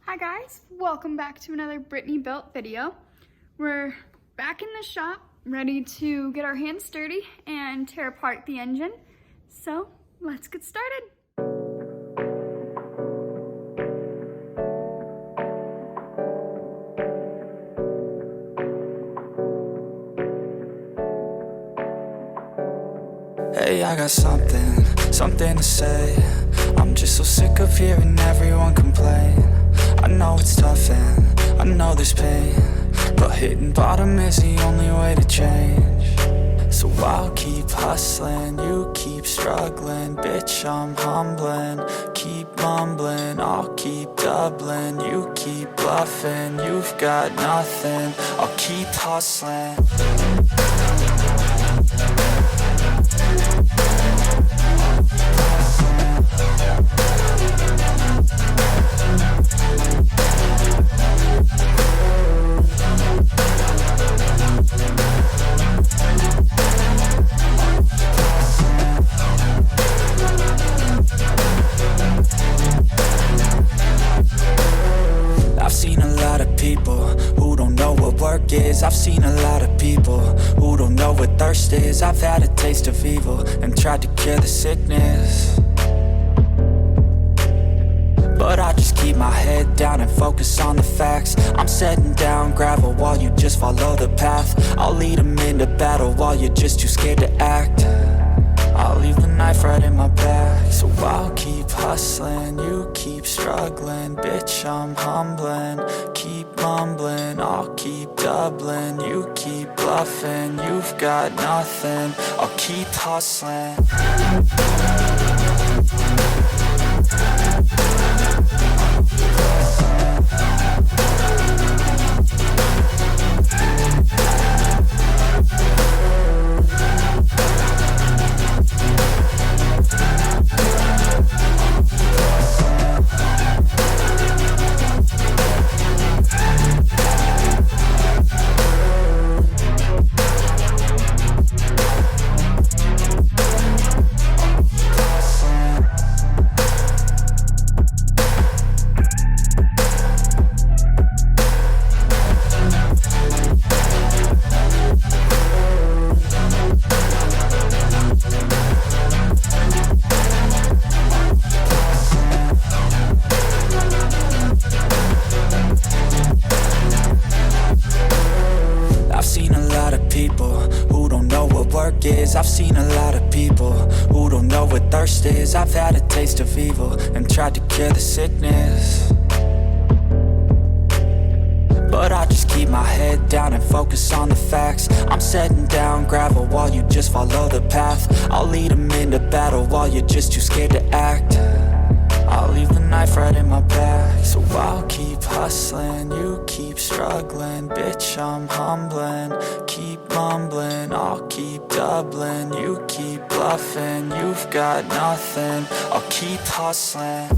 Hi guys, welcome back to another Brittany Built video. We're back in the shop, ready to get our hands dirty and tear apart the engine. So let's get started. Hey, I got something to say. I'm just so sick of hearing everyone complain. I know it's tough and I know there's pain, but hitting bottom is the only way to change. So I'll keep hustling, you keep struggling. Bitch, I'm humbling, keep mumbling. I'll keep doubling, you keep bluffing. You've got nothing, I'll keep hustling. I've seen a lot of people who don't know what work is. I've seen a lot of people who don't know what thirst is. I've had a taste of evil and tried to cure the sickness, but I just keep my head down and focus on the facts. I'm setting down gravel while you just follow the path. I'll lead them into battle while you're just too scared to act. I'll leave the knife right in my back. So I'll keep hustling, you keep struggling. Bitch, I'm humbling, keep mumbling. I'll keep doubling, you keep bluffing. You've got nothing, I'll keep hustling. I've seen a lot of people who don't know what thirst is. I've had a taste of evil and tried to cure the sickness, but I just keep my head down and focus on the facts. I'm setting down gravel while you just follow the path. I'll lead them into battle while you're just too scared to act. I'll leave the knife right in my back. So I'll keep hustling, you keep struggling. Bitch, I'm humbling, keep mumbling. I'll keep doubling, you keep bluffing. You've got nothing, I'll keep hustling.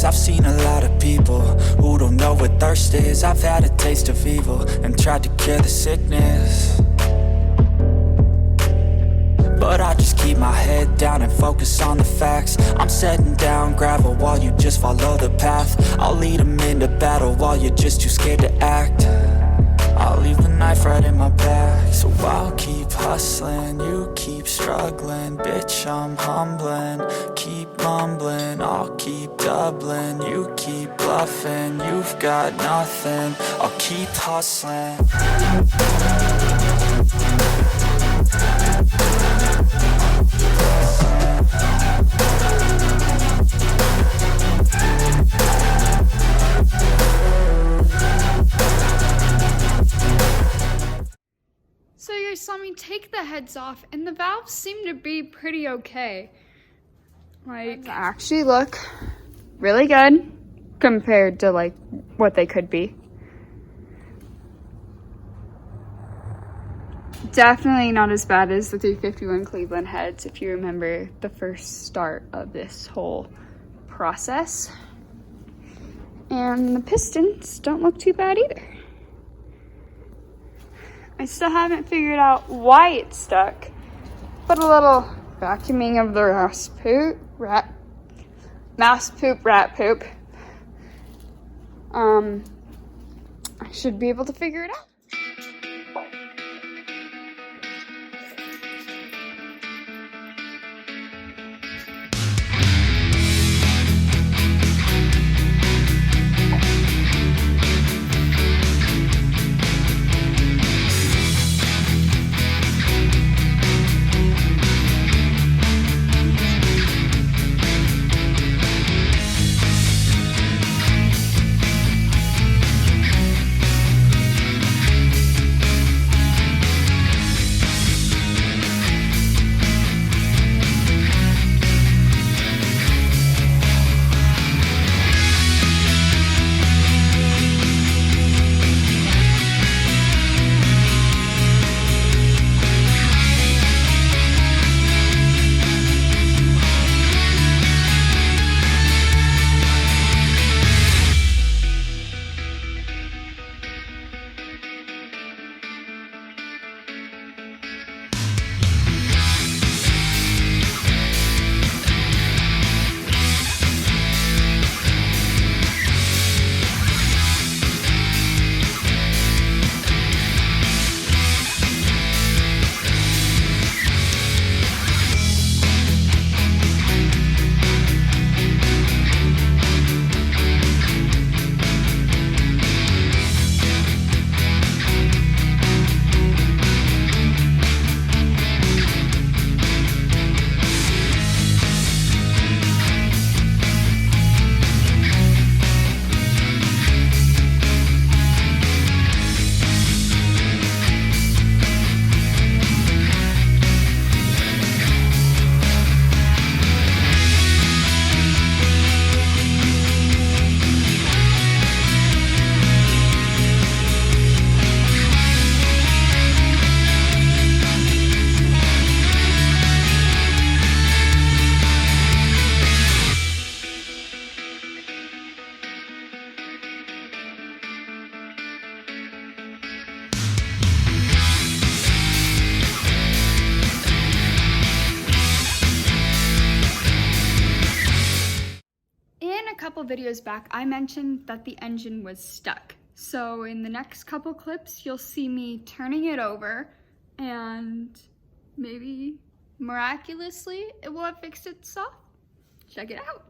I've seen a lot of people who don't know what thirst is. I've had a taste of evil and tried to cure the sickness, but I just keep my head down and focus on the facts. I'm setting down gravel while you just follow the path. I'll lead them into battle while you're just too scared to act. I'll leave the knife right in my back. So I'll keep hustling, you keep struggling. Bitch, I'm humbling, keep mumbling. I'll keep doubling, you keep bluffing. You've got nothing, I'll keep hustling. So you guys saw me take the heads off, and the valves seem to be pretty okay. Like, actually look really good compared to like what they could be. Definitely not as bad as the 351 Cleveland heads, if you remember the first start of this whole process. And the pistons don't look too bad either. I still haven't figured out why it's stuck, but a little vacuuming of the rat poop. I should be able to figure it out. Couple videos back, I mentioned that the engine was stuck. So in the next couple clips, you'll see me turning it over and maybe miraculously it will have fixed itself. Check it out.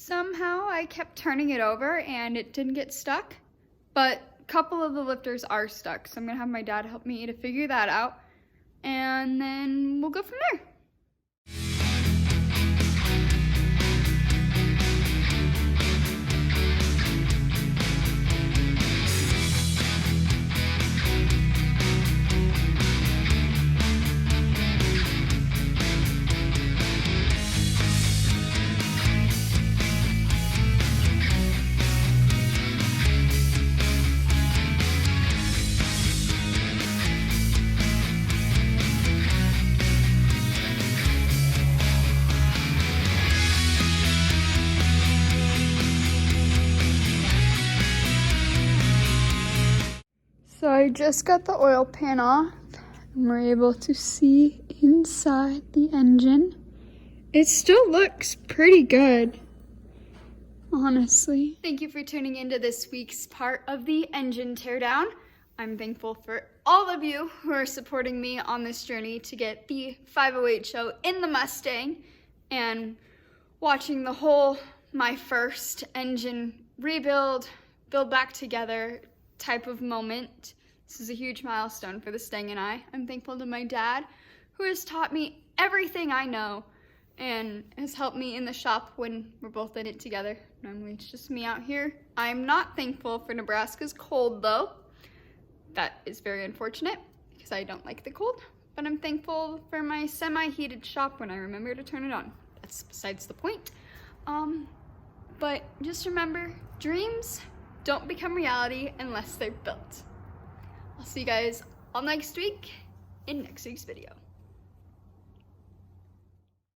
Somehow I kept turning it over and it didn't get stuck, but a couple of the lifters are stuck. So I'm gonna have my dad help me to figure that out and then we'll go from there. So I just got the oil pan off and we're able to see inside the engine. It still looks pretty good, honestly. Thank you for tuning into this week's part of the engine teardown. I'm thankful for all of you who are supporting me on this journey to get the 508 show in the Mustang and watching the whole my first engine rebuild, build back together type of moment. This is a huge milestone for the Stang and I. I'm thankful to my dad who has taught me everything I know and has helped me in the shop when we're both in it together. Normally it's just me out here. I'm not thankful for Nebraska's cold though. That is very unfortunate because I don't like the cold, but I'm thankful for my semi-heated shop when I remember to turn it on. That's besides the point. But just remember, dreams don't become reality unless they're built. I'll see you guys all next week in next week's video.